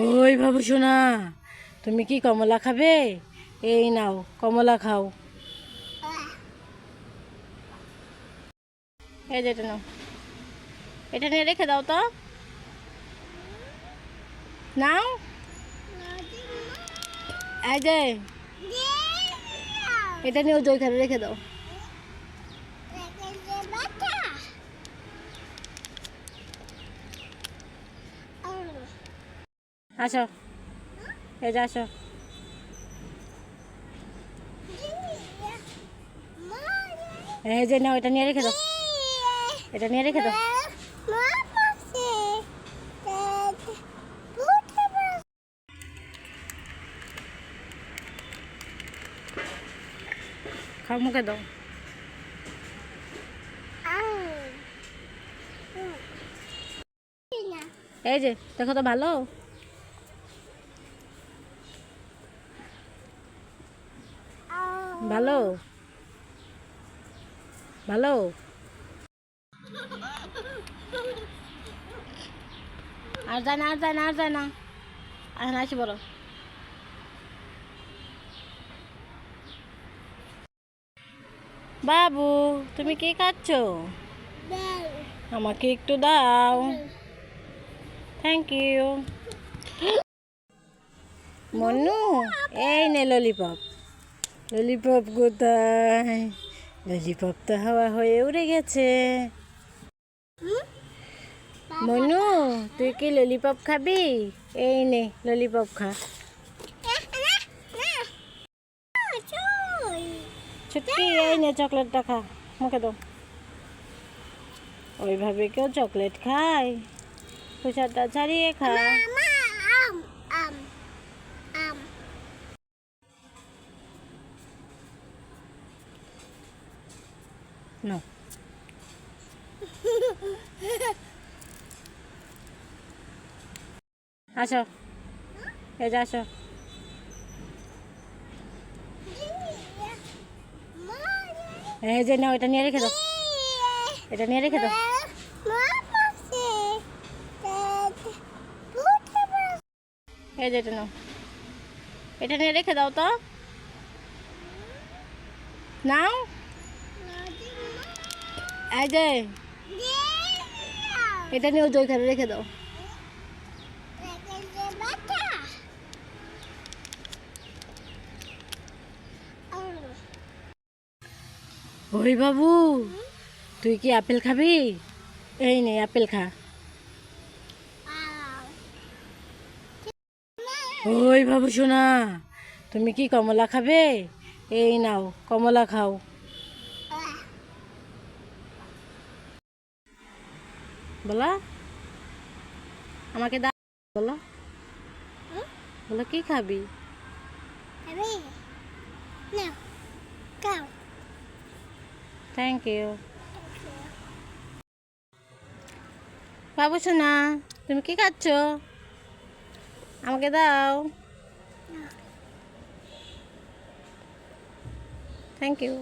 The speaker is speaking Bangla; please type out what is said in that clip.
ওই বাবু সোনা, তুমি কি কমলা খাবে? এই নাও কমলা খাও। এই যে এটা নাও, এটা নিয়ে রেখে দাও তো। নাও, এই যে এটা নিয়ে ওই ওইখানে রেখে দাও। আসো, এই যে আসো। এই যে নাও, এটা নিয়ে রেখে দাও, এটা নিয়ে রেখে দাও। খাও, মুখে দাও। এই যে দেখো তো, ভালো ভালো ভালো। আর যায় না, আর যায় না, আর যায় না। এখন আসি বলো। বাবু, তুমি কি খাচ্ছ? আমাকে একটু দাও। Thank you. মনু, এই নে ললিপপ। ললিপপ কোথায়? ললিপপ তো হাওয়া হয়ে উড়ে গেছে। মনু, তুই কি ললিপপ খাবি? এই নে ললিপপ খা। ছুটকি, এই নে চকলেটটা খা, মুখে দাও। ওইভাবে কেউ চকলেট খায়? খোসাটা ছাড়িয়ে খা। No. আসো, এই যে আসো। এই যে নাও, এটা নিয়ে রেখে দাও, এটা নিয়ে রেখে দাও। এই যে এটা নাও, এটা নিয়ে রেখে দাও তো। নাও, এই যে এটা নিয়ে ওই ওইখানে রেখে দাও। ওই বাবু, তুই কি আপেল খাবি? এই নে আপেল খা। ওই বাবু সোনা, তুমি কি কমলা খাবে? এই নাও কমলা খাও। বলো, আমাকে দাও। বলো, বলো কি খাবি? Thank you. বাবু সোনা, তুমি কি খাচ্ছ? আমাকে দাও। Thank you.